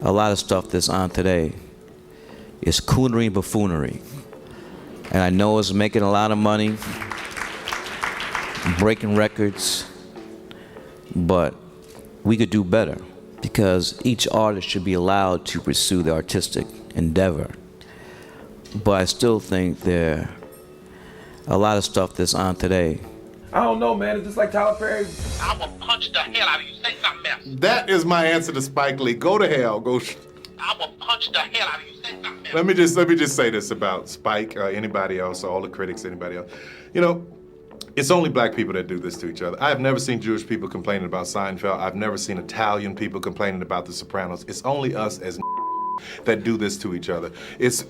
A lot of stuff that's on today is coonery and buffoonery. And I know it's making a lot of money, breaking records, but we could do better because each artist should be allowed to pursue the artistic endeavor. But I still think there are a lot of stuff that's on today. I don't know, man. It's just like Tyler Perry. I will punch the hell out of you. Say something else. That is my answer to Spike Lee. Go to hell. Go. I will punch the hell out of you. Say something else. Let me just say this about Spike, anybody else, all the critics, anybody else. You know, it's only black people that do this to each other. I have never seen Jewish people complaining about Seinfeld. I've never seen Italian people complaining about The Sopranos. It's only us as that do this to each other.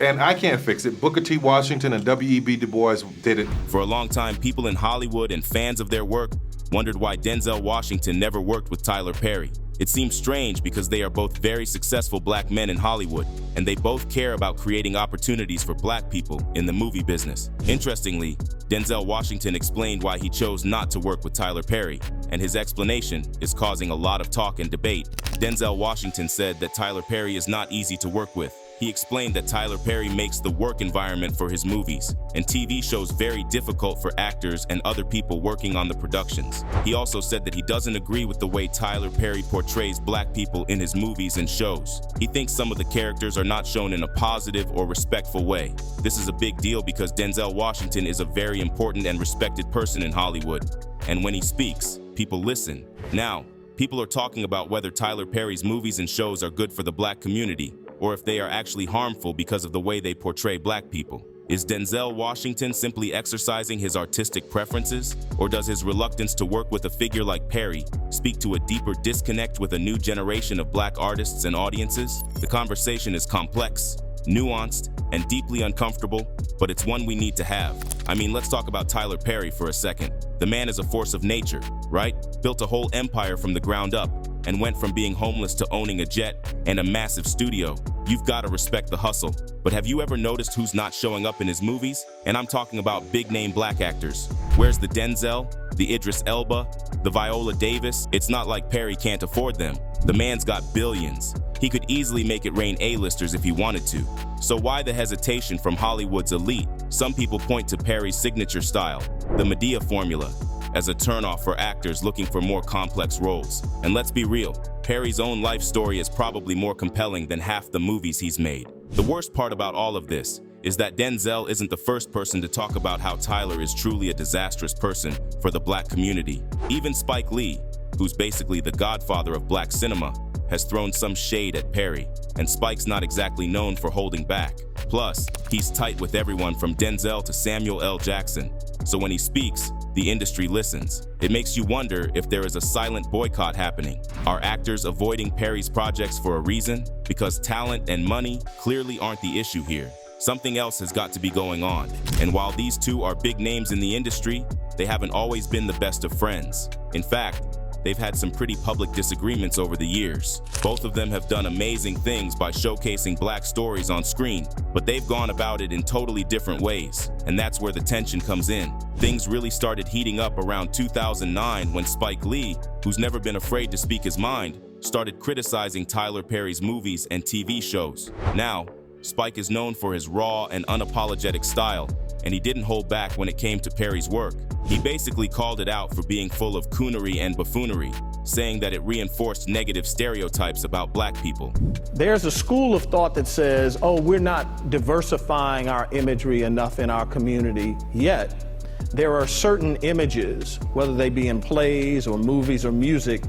And I can't fix it. Booker T. Washington and W.E.B. Du Bois did it. For a long time, people in Hollywood and fans of their work wondered why Denzel Washington never worked with Tyler Perry. It seems strange because they are both very successful black men in Hollywood, and they both care about creating opportunities for black people in the movie business. Interestingly, Denzel Washington explained why he chose not to work with Tyler Perry, and his explanation is causing a lot of talk and debate. Denzel Washington said that Tyler Perry is not easy to work with. He explained that Tyler Perry makes the work environment for his movies and TV shows very difficult for actors and other people working on the productions. He also said that he doesn't agree with the way Tyler Perry portrays black people in his movies and shows. He thinks some of the characters are not shown in a positive or respectful way. This is a big deal because Denzel Washington is a very important and respected person in Hollywood. And when he speaks, people listen. Now, people are talking about whether Tyler Perry's movies and shows are good for the black community, or if they are actually harmful because of the way they portray black people. Is Denzel Washington simply exercising his artistic preferences, or does his reluctance to work with a figure like Perry speak to a deeper disconnect with a new generation of black artists and audiences? The conversation is complex, nuanced, and deeply uncomfortable, but it's one we need to have. I mean, let's talk about Tyler Perry for a second. The man is a force of nature, right? Built a whole empire from the ground up, and went from being homeless to owning a jet and a massive studio. You've got to respect the hustle. But have you ever noticed who's not showing up in his movies? And I'm talking about big-name black actors. Where's the Denzel, the Idris Elba, the Viola Davis? It's not like Perry can't afford them. The man's got billions. He could easily make it rain A-listers if he wanted to. So why the hesitation from Hollywood's elite? Some people point to Perry's signature style, the Medea formula, as a turnoff for actors looking for more complex roles. And let's be real, Perry's own life story is probably more compelling than half the movies he's made. The worst part about all of this is that Denzel isn't the first person to talk about how Tyler is truly a disastrous person for the black community. Even Spike Lee, who's basically the godfather of black cinema, has thrown some shade at Perry, and Spike's not exactly known for holding back. Plus, he's tight with everyone from Denzel to Samuel L. Jackson, so when he speaks, the industry listens. It makes you wonder if there is a silent boycott happening. Are actors avoiding Perry's projects for a reason? Because talent and money clearly aren't the issue here. Something else has got to be going on. And while these two are big names in the industry, they haven't always been the best of friends. In fact, they've had some pretty public disagreements over the years. Both of them have done amazing things by showcasing black stories on screen, but they've gone about it in totally different ways, and that's where the tension comes in. Things really started heating up around 2009 when Spike Lee, who's never been afraid to speak his mind, started criticizing Tyler Perry's movies and TV shows. Now, Spike is known for his raw and unapologetic style, and he didn't hold back when it came to Perry's work. He basically called it out for being full of coonery and buffoonery, saying that it reinforced negative stereotypes about black people. There's a school of thought that says, oh, we're not diversifying our imagery enough in our community yet. There are certain images, whether they be in plays or movies or music,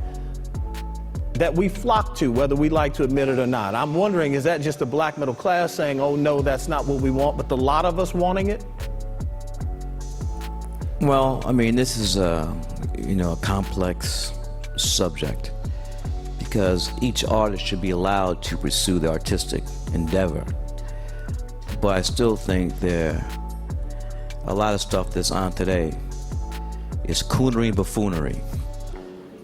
that we flock to, whether we like to admit it or not. I'm wondering, is that just the black middle class saying, oh no, that's not what we want, but a lot of us wanting it? Well, I mean, this is a complex subject because each artist should be allowed to pursue the artistic endeavor. But I still think there a lot of stuff that's on today is coonery and buffoonery.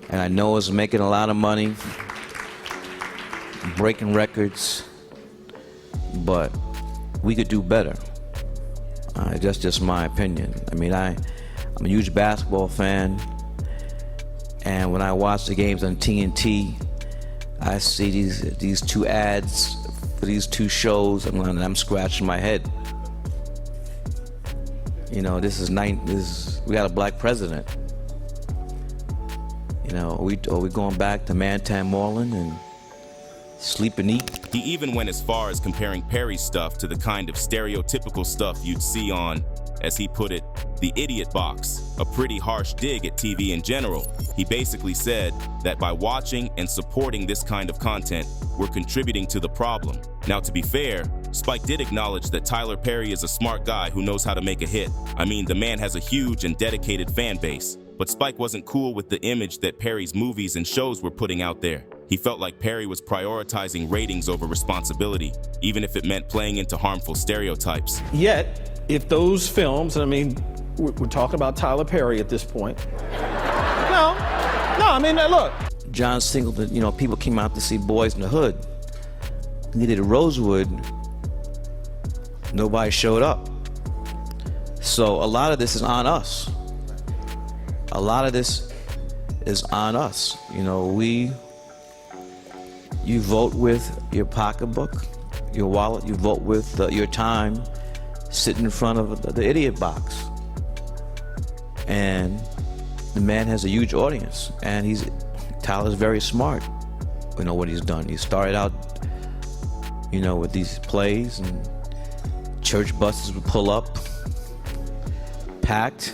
And I know it's making a lot of money, breaking records, but we could do better. That's just my opinion. I mean, I'm a huge basketball fan, and when I watch the games on TNT, I see these two ads for these two shows, and I'm scratching my head. You know, we got a black president. You know, are we going back to Mantan Moreland and sleep and eat? He even went as far as comparing Perry's stuff to the kind of stereotypical stuff you'd see on, as he put it, the idiot box, a pretty harsh dig at TV in general. He basically said that by watching and supporting this kind of content, we're contributing to the problem. Now, to be fair, Spike did acknowledge that Tyler Perry is a smart guy who knows how to make a hit. I mean, the man has a huge and dedicated fan base. But Spike wasn't cool with the image that Perry's movies and shows were putting out there. He felt like Perry was prioritizing ratings over responsibility, even if it meant playing into harmful stereotypes. Yet, if those films, and I mean, we're talking about Tyler Perry at this point. No, I mean, look. John Singleton, you know, people came out to see Boys in the Hood. And they did Rosewood. Nobody showed up. So a lot of this is on us. A lot of this is on us. You know, you vote with your pocketbook, your wallet, you vote with your time, sitting in front of the idiot box. And the man has a huge audience, and Tyler's very smart. You know what he's done. He started out, you know, with these plays, and church buses would pull up, packed,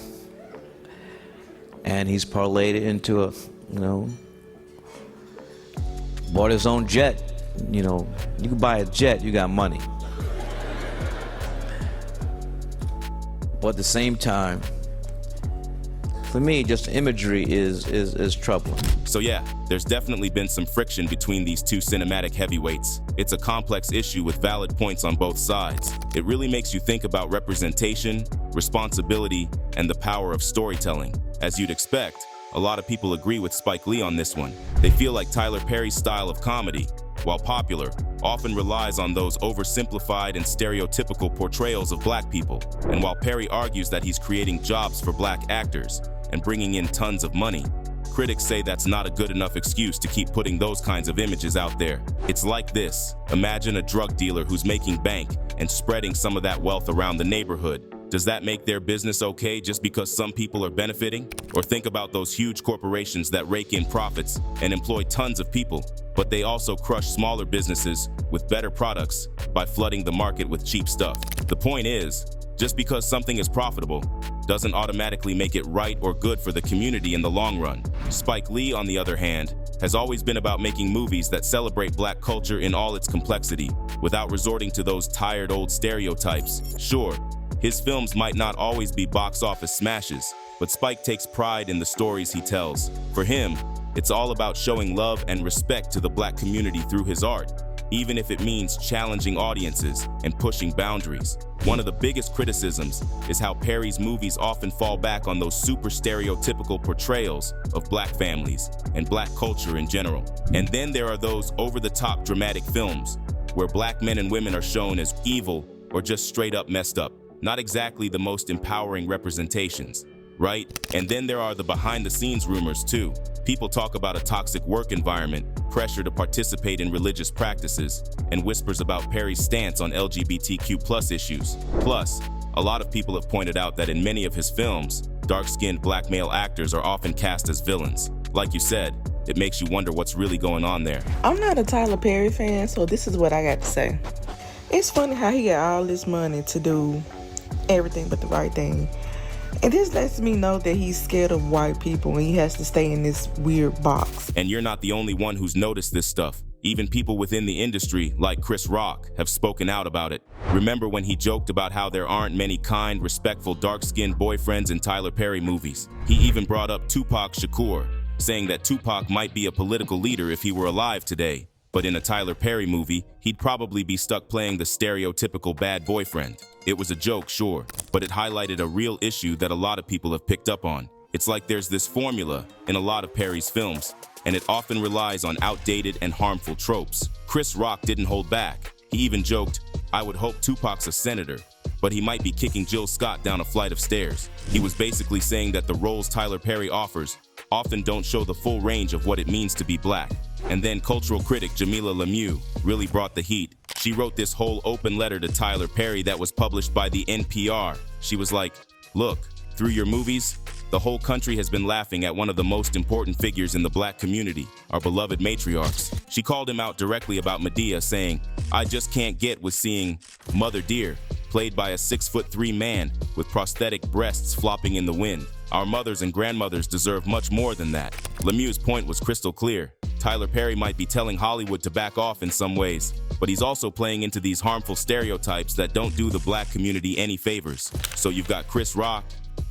and he's parlayed it into a, you know, bought his own jet. You know, you can buy a jet, you got money. But at the same time, for me, just imagery is troubling. So yeah, there's definitely been some friction between these two cinematic heavyweights. It's a complex issue with valid points on both sides. It really makes you think about representation, responsibility, and the power of storytelling. As you'd expect, a lot of people agree with Spike Lee on this one. They feel like Tyler Perry's style of comedy, while popular, often relies on those oversimplified and stereotypical portrayals of black people. And while Perry argues that he's creating jobs for black actors and bringing in tons of money, critics say that's not a good enough excuse to keep putting those kinds of images out there. It's like this. Imagine a drug dealer who's making bank and spreading some of that wealth around the neighborhood. Does that make their business okay just because some people are benefiting? Or think about those huge corporations that rake in profits and employ tons of people, but they also crush smaller businesses with better products by flooding the market with cheap stuff. The point is, just because something is profitable doesn't automatically make it right or good for the community in the long run. Spike Lee, on the other hand, has always been about making movies that celebrate black culture in all its complexity, without resorting to those tired old stereotypes. Sure, his films might not always be box office smashes, but Spike takes pride in the stories he tells. For him, it's all about showing love and respect to the black community through his art, even if it means challenging audiences and pushing boundaries. One of the biggest criticisms is how Perry's movies often fall back on those super stereotypical portrayals of black families and black culture in general. And then there are those over-the-top dramatic films where black men and women are shown as evil or just straight up messed up. Not exactly the most empowering representations, right? And then there are the behind-the-scenes rumors too. People talk about a toxic work environment, pressure to participate in religious practices, and whispers about Perry's stance on LGBTQ+ issues. Plus, a lot of people have pointed out that in many of his films, dark-skinned black male actors are often cast as villains. Like you said, it makes you wonder what's really going on there. I'm not a Tyler Perry fan, so this is what I got to say. It's funny how he got all this money to do everything but the right thing. And this lets me know that he's scared of white people and he has to stay in this weird box. And you're not the only one who's noticed this stuff. Even people within the industry, like Chris Rock, have spoken out about it. Remember when he joked about how there aren't many kind, respectful, dark-skinned boyfriends in Tyler Perry movies? He even brought up Tupac Shakur, saying that Tupac might be a political leader if he were alive today. But in a Tyler Perry movie, he'd probably be stuck playing the stereotypical bad boyfriend. It was a joke, sure, but it highlighted a real issue that a lot of people have picked up on. It's like there's this formula in a lot of Perry's films, and it often relies on outdated and harmful tropes. Chris Rock didn't hold back. He even joked, "I would hope Tupac's a senator, but he might be kicking Jill Scott down a flight of stairs." He was basically saying that the roles Tyler Perry offers often don't show the full range of what it means to be black. And then cultural critic Jamila Lemieux really brought the heat. She wrote this whole open letter to Tyler Perry that was published by the NPR. She was like, look, through your movies, the whole country has been laughing at one of the most important figures in the black community, our beloved matriarchs. She called him out directly about Madea, saying, I just can't get with seeing Mother Dear, played by a 6'3" man with prosthetic breasts flopping in the wind. Our mothers and grandmothers deserve much more than that. Lemieux's point was crystal clear. Tyler Perry might be telling Hollywood to back off in some ways, but he's also playing into these harmful stereotypes that don't do the black community any favors. So you've got Chris Rock,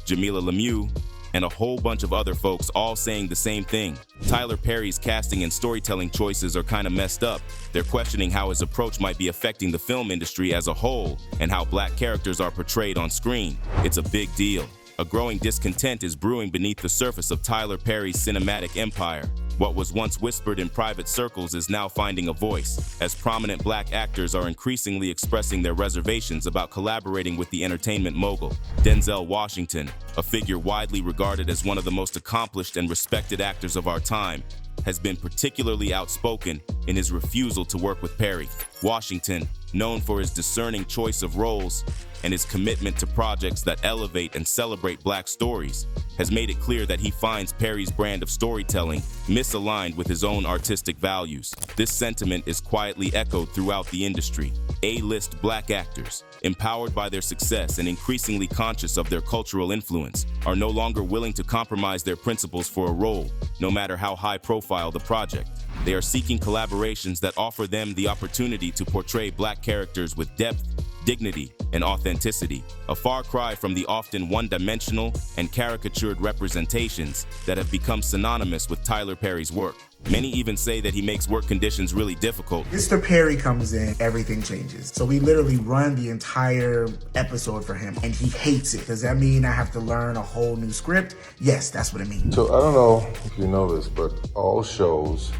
Jamila Lemieux, and a whole bunch of other folks all saying the same thing. Tyler Perry's casting and storytelling choices are kind of messed up. They're questioning how his approach might be affecting the film industry as a whole and how black characters are portrayed on screen. It's a big deal. A growing discontent is brewing beneath the surface of Tyler Perry's cinematic empire. What was once whispered in private circles is now finding a voice, as prominent black actors are increasingly expressing their reservations about collaborating with the entertainment mogul. Denzel Washington, a figure widely regarded as one of the most accomplished and respected actors of our time, has been particularly outspoken in his refusal to work with Perry. Washington, known for his discerning choice of roles and his commitment to projects that elevate and celebrate black stories, has made it clear that he finds Perry's brand of storytelling misaligned with his own artistic values. This sentiment is quietly echoed throughout the industry. A-list black actors, empowered by their success and increasingly conscious of their cultural influence, are no longer willing to compromise their principles for a role, no matter how high profile the project. They are seeking collaborations that offer them the opportunity to portray black characters with depth, dignity, and authenticity, a far cry from the often one-dimensional and caricatured representations that have become synonymous with Tyler Perry's work. Many even say that he makes work conditions really difficult. Mr. Perry comes in, everything changes. So we literally run the entire episode for him, and he hates it. Does that mean I have to learn a whole new script? Yes, that's what it means. So I don't know if you know this, but all shows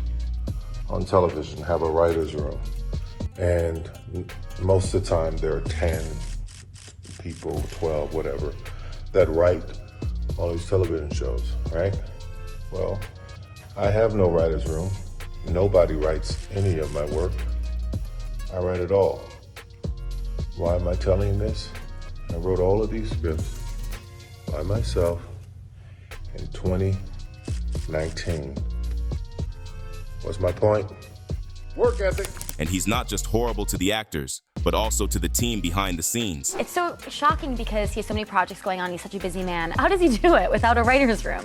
on television have a writer's room. And most of the time there are 10 people, 12, whatever, that write all these television shows, right? Well, I have no writer's room. Nobody writes any of my work. I write it all. Why am I telling you this? I wrote all of these scripts by myself in 2019. What's my point? Work ethic. And he's not just horrible to the actors, but also to the team behind the scenes. It's so shocking because he has so many projects going on. He's such a busy man. How does he do it without a writer's room?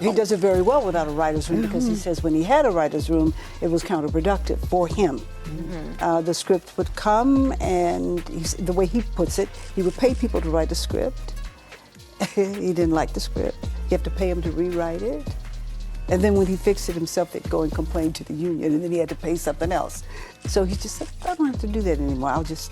He does it very well without a writer's room because he says when he had a writer's room, it was counterproductive for him. The script would come, and the way he puts it, he would pay people to write a script. He didn't like the script. You have to pay him to rewrite it. And then when he fixed it himself, they'd go and complain to the union, and then he had to pay something else. So he just said, I don't have to do that anymore. I'll just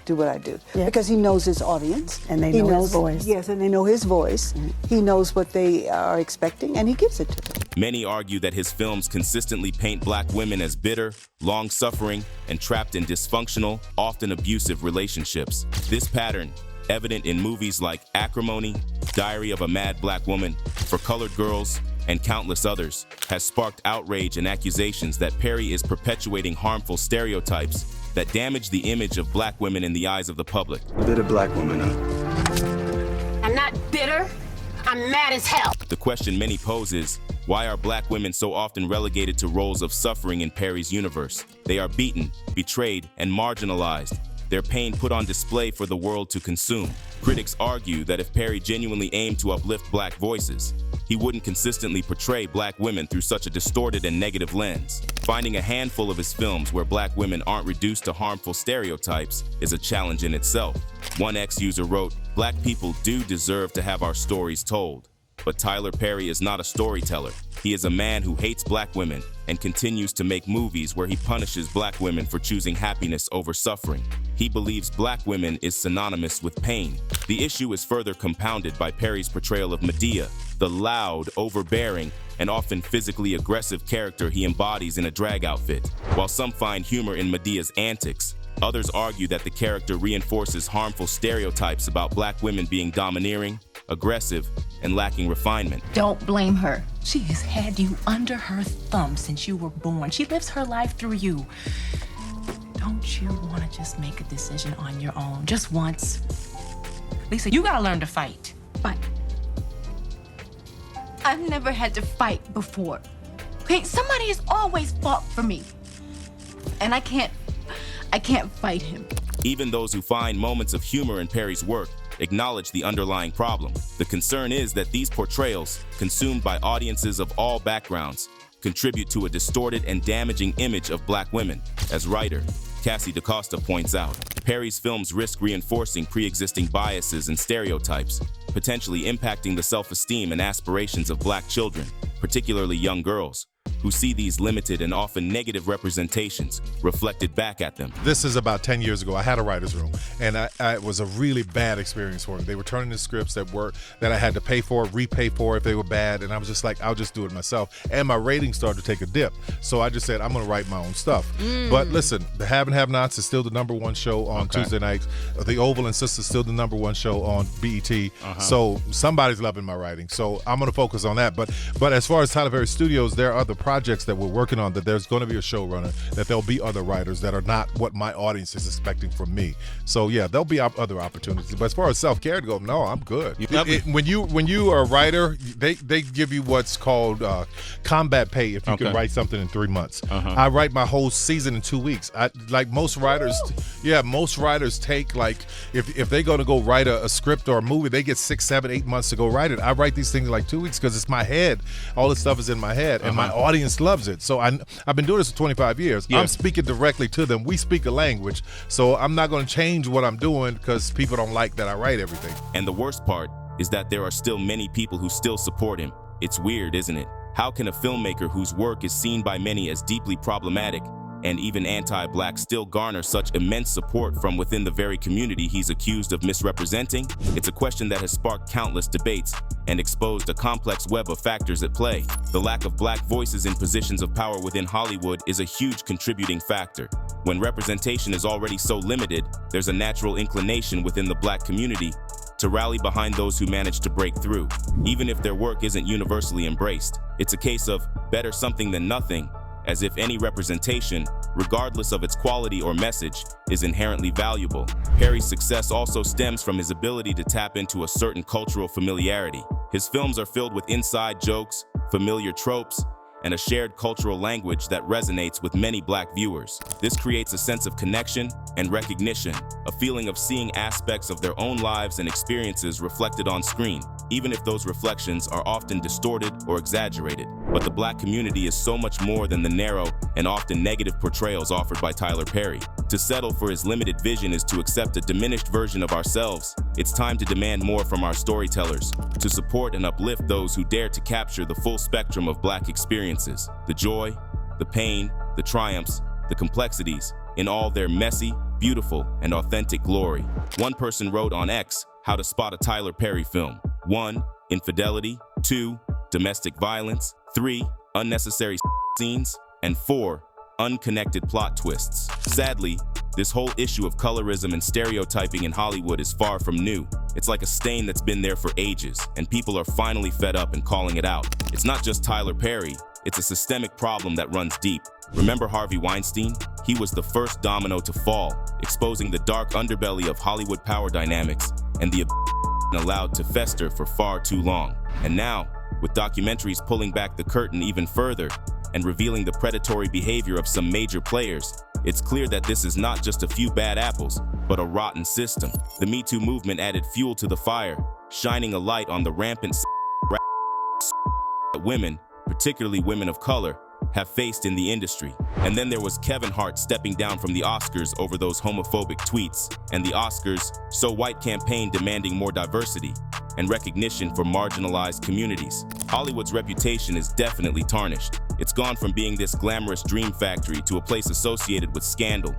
do what I do. Yep. Because he knows his audience. And they know his voice. Yes, and they know his voice. He knows what they are expecting, and he gives it to them. Many argue that his films consistently paint black women as bitter, long-suffering, and trapped in dysfunctional, often abusive relationships. This pattern, evident in movies like Acrimony, Diary of a Mad Black Woman, For Colored Girls, and countless others, has sparked outrage and accusations that Perry is perpetuating harmful stereotypes that damage the image of black women in the eyes of the public. Bitter black woman, huh? I'm not bitter. I'm mad as hell. The question many pose is, why are black women so often relegated to roles of suffering in Perry's universe? They are beaten, betrayed, and marginalized, their pain put on display for the world to consume. Critics argue that if Perry genuinely aimed to uplift black voices, he wouldn't consistently portray black women through such a distorted and negative lens. Finding a handful of his films where black women aren't reduced to harmful stereotypes is a challenge in itself. One ex-user wrote, "Black people do deserve to have our stories told. But Tyler Perry is not a storyteller. He is a man who hates black women and continues to make movies where he punishes black women for choosing happiness over suffering. He believes black women is synonymous with pain." The issue is further compounded by Perry's portrayal of Madea, the loud, overbearing, and often physically aggressive character he embodies in a drag outfit. While some find humor in Madea's antics, others argue that the character reinforces harmful stereotypes about black women being domineering, aggressive, and lacking refinement. Don't blame her. She has had you under her thumb since you were born. She lives her life through you. Don't you want to just make a decision on your own, just once? Lisa, you gotta learn to fight. But I've never had to fight before. Okay, somebody has always fought for me. And I can't fight him. Even those who find moments of humor in Perry's work acknowledge the underlying problem. The concern is that these portrayals, consumed by audiences of all backgrounds, contribute to a distorted and damaging image of black women. As writer Cassie DaCosta points out, Perry's films risk reinforcing pre-existing biases and stereotypes, potentially impacting the self-esteem and aspirations of black children, particularly young girls, who see these limited and often negative representations reflected back at them. This is about 10 years ago. I had a writer's room, and it was a really bad experience for me. They were turning in scripts that I had to pay for, repay for if they were bad, and I was just like, I'll just do it myself. And my ratings started to take a dip. So I just said, I'm gonna write my own stuff. But listen, The Have and Have-Nots is still the #1 show on Tuesday nights. The Oval and Sister is still the #1 show on BET. So somebody's loving my writing. So I'm gonna focus on that. But as far as Tyler Perry Studios, there are other projects that we're working on, that there's going to be a showrunner, that there'll be other writers that are not what my audience is expecting from me. So yeah, there'll be other opportunities. But as far as self-care to go, no, I'm good. When you are a writer, they give you what's called combat pay if you can write something in 3 months. I write my whole season in 2 weeks. Like most writers, most writers take, like, if they're going to go write a script or a movie, they get 6, 7, 8 months to go write it. I write these things in like 2 weeks because it's my head. All this stuff is in my head, and my audience loves it. So I've been doing this for 25 years. I'm speaking directly to them. We speak a language, so I'm not going to change what I'm doing because people don't like that I write everything. And the worst part is that there are still many people who still support him. It's weird, isn't it? How can a filmmaker whose work is seen by many as deeply problematic and even anti-black still garner such immense support from within the very community he's accused of misrepresenting? It's a question that has sparked countless debates and exposed a complex web of factors at play. The lack of black voices in positions of power within Hollywood is a huge contributing factor. When representation is already so limited, there's a natural inclination within the black community to rally behind those who manage to break through, even if their work isn't universally embraced. It's a case of better something than nothing, as if any representation, regardless of its quality or message, is inherently valuable. Perry's success also stems from his ability to tap into a certain cultural familiarity. His films are filled with inside jokes, familiar tropes, and a shared cultural language that resonates with many black viewers. This creates a sense of connection and recognition, a feeling of seeing aspects of their own lives and experiences reflected on screen, even if those reflections are often distorted or exaggerated. But the black community is so much more than the narrow and often negative portrayals offered by Tyler Perry. To settle for his limited vision is to accept a diminished version of ourselves. It's time to demand more from our storytellers, to support and uplift those who dare to capture the full spectrum of black experiences, the joy, the pain, the triumphs, the complexities, in all their messy, beautiful, and authentic glory. One person wrote on X how to spot a Tyler Perry film. 1. Infidelity. 2. Domestic violence. 3. Unnecessary scenes. And 4. Unconnected plot twists. Sadly, this whole issue of colorism and stereotyping in Hollywood is far from new. It's like a stain that's been there for ages, and people are finally fed up and calling it out. It's not just Tyler Perry, it's a systemic problem that runs deep. Remember Harvey Weinstein? He was the first domino to fall, exposing the dark underbelly of Hollywood power dynamics and the allowed to fester for far too long. And now, with documentaries pulling back the curtain even further and revealing the predatory behavior of some major players, it's clear that this is not just a few bad apples, but a rotten system. The Me Too movement added fuel to the fire, shining a light on the rampant that women, particularly women of color, have faced in the industry. And then there was Kevin Hart stepping down from the Oscars over those homophobic tweets, and the Oscars So White campaign demanding more diversity and recognition for marginalized communities. Hollywood's reputation is definitely tarnished. It's gone from being this glamorous dream factory to a place associated with scandal,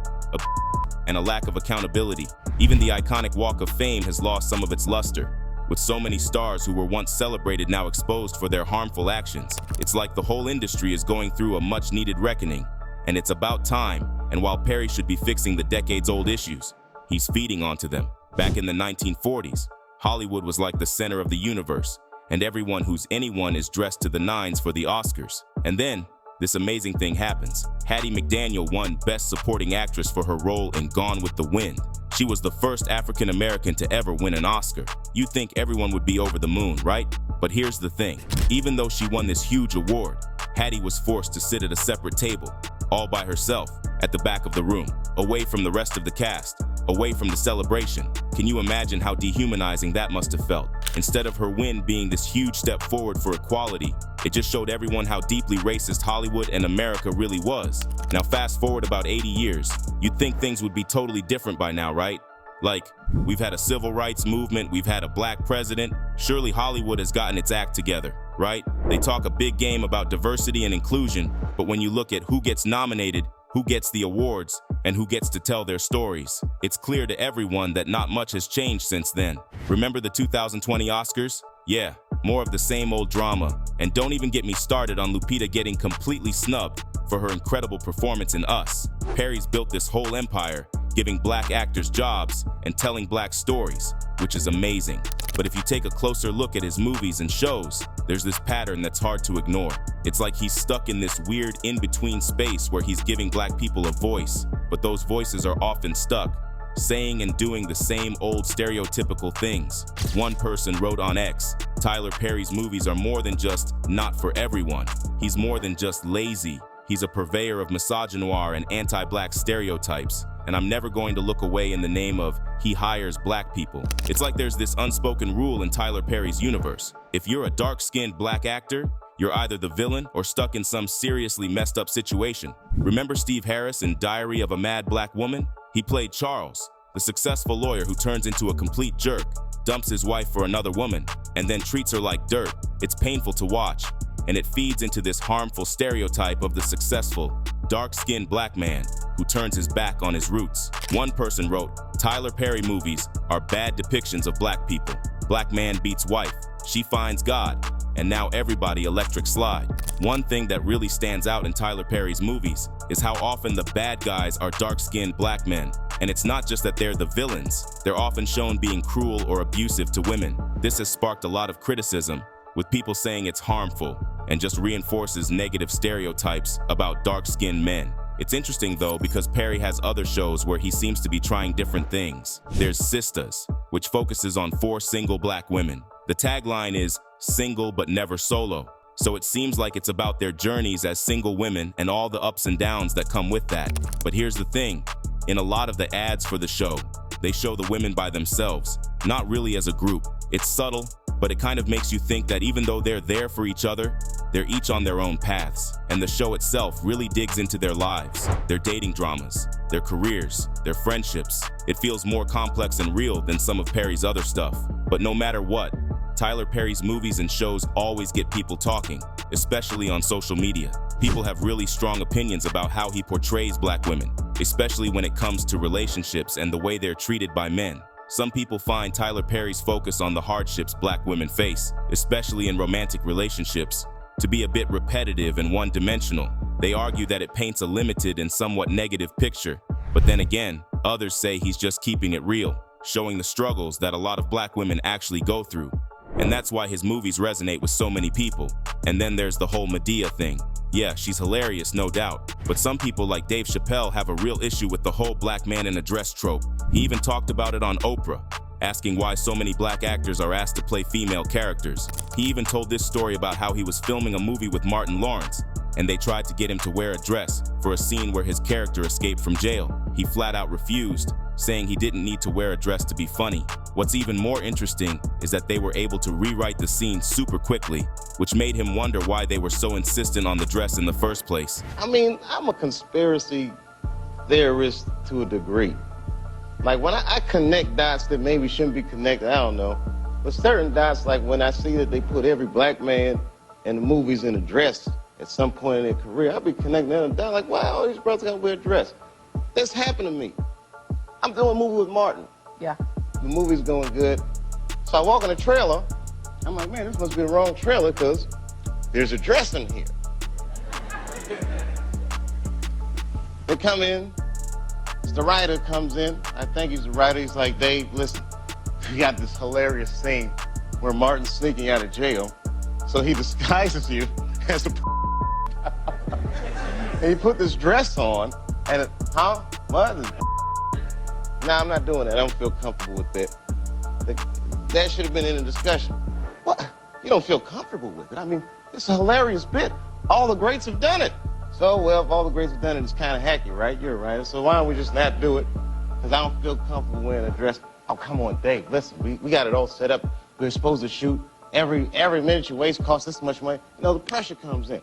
and a lack of accountability. Even the iconic Walk of Fame has lost some of its luster, with so many stars who were once celebrated now exposed for their harmful actions. It's like the whole industry is going through a much-needed reckoning, and it's about time. And while Perry should be fixing the decades-old issues, he's feeding onto them. Back in the 1940s, Hollywood was like the center of the universe, and everyone who's anyone is dressed to the nines for the Oscars. And then, this amazing thing happens. Hattie McDaniel won Best Supporting Actress for her role in Gone with the Wind. She was the first African American to ever win an Oscar. You'd think everyone would be over the moon, right? But here's the thing. Even though she won this huge award, Hattie was forced to sit at a separate table, all by herself, at the back of the room, away from the rest of the cast, away from the celebration. Can you imagine how dehumanizing that must have felt? Instead of her win being this huge step forward for equality, it just showed everyone how deeply racist Hollywood and America really was. Now fast forward about 80 years, you'd think things would be totally different by now, right? Like, we've had a civil rights movement, we've had a black president. Surely Hollywood has gotten its act together, right? They talk a big game about diversity and inclusion, but when you look at who gets nominated, who gets the awards, and who gets to tell their stories, it's clear to everyone that not much has changed since then. Remember the 2020 Oscars? Yeah, more of the same old drama. And don't even get me started on Lupita getting completely snubbed for her incredible performance in Us. Perry's built this whole empire, giving black actors jobs and telling black stories, which is amazing. But if you take a closer look at his movies and shows, there's this pattern that's hard to ignore. It's like he's stuck in this weird in-between space where he's giving black people a voice, but those voices are often stuck, saying and doing the same old stereotypical things. One person wrote on X, Tyler Perry's movies are more than just not for everyone. He's more than just lazy. He's a purveyor of misogynoir and anti-black stereotypes, and I'm never going to look away in the name of he hires black people. It's like there's this unspoken rule in Tyler Perry's universe. If you're a dark-skinned black actor, you're either the villain or stuck in some seriously messed up situation. Remember Steve Harris in Diary of a Mad Black Woman? He played Charles, the successful lawyer who turns into a complete jerk, dumps his wife for another woman, and then treats her like dirt. It's painful to watch, and it feeds into this harmful stereotype of the successful, dark-skinned black man who turns his back on his roots. One person wrote, Tyler Perry movies are bad depictions of black people. Black man beats wife, she finds God, and now everybody electric slide. One thing that really stands out in Tyler Perry's movies is how often the bad guys are dark-skinned black men. And it's not just that they're the villains, they're often shown being cruel or abusive to women. This has sparked a lot of criticism, with people saying it's harmful and just reinforces negative stereotypes about dark-skinned men. It's interesting though because Perry has other shows where he seems to be trying different things. There's Sistas, which focuses on 4 single black women. The tagline is single but never solo, so it seems like it's about their journeys as single women and all the ups and downs that come with that. But here's the thing, in a lot of the ads for the show, they show the women by themselves, not really as a group. It's subtle, but it kind of makes you think that even though they're there for each other, they're each on their own paths. And the show itself really digs into their lives, their dating dramas, their careers, their friendships. It feels more complex and real than some of Perry's other stuff. But no matter what, Tyler Perry's movies and shows always get people talking, especially on social media. People have really strong opinions about how he portrays black women, especially when it comes to relationships and the way they're treated by men. Some people find Tyler Perry's focus on the hardships black women face, especially in romantic relationships, to be a bit repetitive and one-dimensional. They argue that it paints a limited and somewhat negative picture, but then again, others say he's just keeping it real, showing the struggles that a lot of black women actually go through. And that's why his movies resonate with so many people. And then there's the whole Medea thing. Yeah, she's hilarious, no doubt. But some people like Dave Chappelle have a real issue with the whole black man in a dress trope. He even talked about it on Oprah, asking why so many black actors are asked to play female characters. He even told this story about how he was filming a movie with Martin Lawrence, and they tried to get him to wear a dress for a scene where his character escaped from jail. He flat out refused, saying he didn't need to wear a dress to be funny. What's even more interesting is that they were able to rewrite the scene super quickly, which made him wonder why they were so insistent on the dress in the first place. I mean, I'm a conspiracy theorist to a degree. Like when I connect dots that maybe shouldn't be connected, I don't know. But certain dots, like when I see that they put every black man in the movies in a dress at some point in their career, I'll be connecting them down like, wow, all these brothers gotta wear a dress. That's happened to me. I'm doing a movie with Martin. Yeah. The movie's going good. So I walk in the trailer. I'm like, man, this must be the wrong trailer because there's a dress in here. They come in. The writer comes in. I think he's the writer. He's like, Dave, listen, we got this hilarious scene where Martin's sneaking out of jail, so he disguises you as the and he put this dress on, and what? Nah, I'm not doing that. I don't feel comfortable with that. That should have been in the discussion. What? You don't feel comfortable with it? I mean, it's a hilarious bit. All the greats have done it. So, well, if all the greats have done it, it's kind of hacky, right? You're right. So why don't we just not do it? Because I don't feel comfortable wearing a dress. Oh, come on, Dave. Listen, we got it all set up. We're supposed to shoot. Every minute you waste costs this much money. You know, the pressure comes in.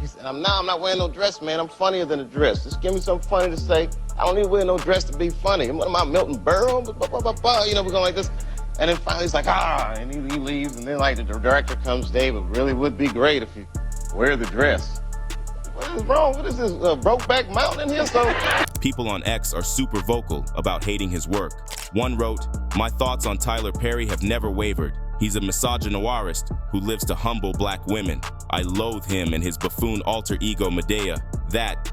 He said, I'm not wearing no dress, man. I'm funnier than a dress. Just give me something funny to say. I don't need to wear no dress to be funny. What am I, Milton Berle? You know, we're going like this. And then finally he's like, and he leaves. And then like the director comes, Dave, it really would be great if you wear the dress. What is wrong? What is this, Brokeback Mountain in here? So People on X are super vocal about hating his work. One wrote, "My thoughts on Tyler Perry have never wavered. He's a misogynoirist who lives to humble black women. I loathe him and his buffoon alter ego Medea. That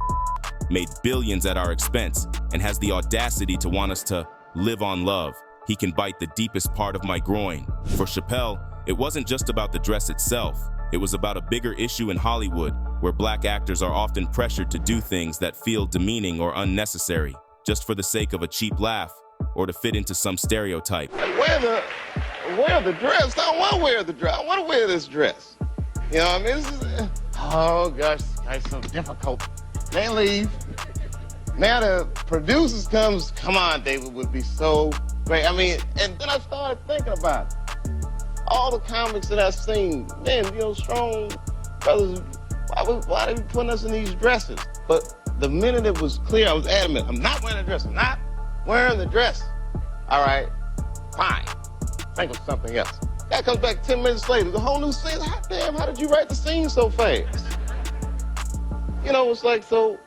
made billions at our expense and has the audacity to want us to live on love. He can bite the deepest part of my groin." For Chappelle, it wasn't just about the dress itself. It was about a bigger issue in Hollywood where black actors are often pressured to do things that feel demeaning or unnecessary, just for the sake of a cheap laugh or to fit into some stereotype. Wear the dress. I don't want to wear the dress. I want to wear this dress. You know what I mean? Oh, gosh, this guy's so difficult. They leave. Now the producers come on, David would be so great. I mean, and then I started thinking about it. All the comics that I've seen, man, you know, strong brothers, why are they putting us in these dresses? But the minute it was clear, I was adamant, I'm not wearing a dress. I'm not wearing the dress. All right, fine. Think of something else. Guy comes back 10 minutes later, the whole new scene. Hot damn, how did you write the scene so fast? You know, it's like, so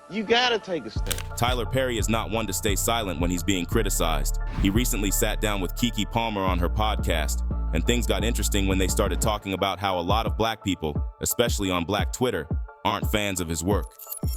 you gotta take a stand. Tyler Perry is not one to stay silent when he's being criticized. He recently sat down with Keke Palmer on her podcast, and things got interesting when they started talking about how a lot of black people, especially on black Twitter, aren't fans of his work.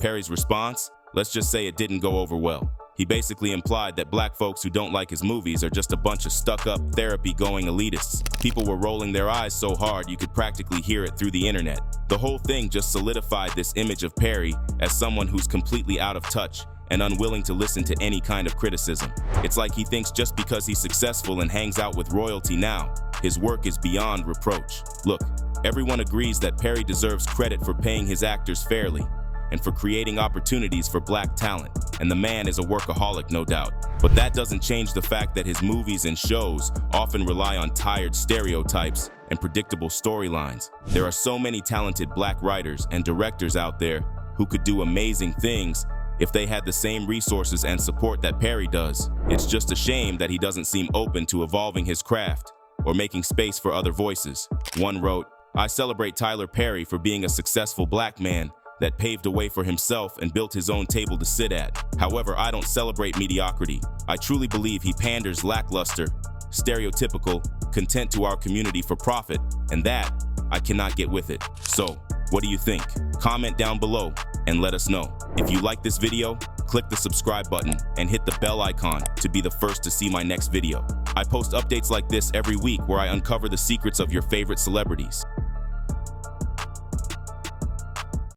Perry's response? Let's just say it didn't go over well. He basically implied that black folks who don't like his movies are just a bunch of stuck-up, therapy-going elitists. People were rolling their eyes so hard you could practically hear it through the internet. The whole thing just solidified this image of Perry as someone who's completely out of touch and unwilling to listen to any kind of criticism. It's like he thinks just because he's successful and hangs out with royalty now, his work is beyond reproach. Look, everyone agrees that Perry deserves credit for paying his actors fairly and for creating opportunities for black talent. And the man is a workaholic, no doubt. But that doesn't change the fact that his movies and shows often rely on tired stereotypes and predictable storylines. There are so many talented black writers and directors out there who could do amazing things if they had the same resources and support that Perry does. It's just a shame that he doesn't seem open to evolving his craft or making space for other voices. One wrote, "I celebrate Tyler Perry for being a successful black man that paved a way for himself and built his own table to sit at. However, I don't celebrate mediocrity. I truly believe he panders lackluster, stereotypical, content to our community for profit, and that, I cannot get with it." So, what do you think? Comment down below and let us know. If you like this video, click the subscribe button and hit the bell icon to be the first to see my next video. I post updates like this every week where I uncover the secrets of your favorite celebrities.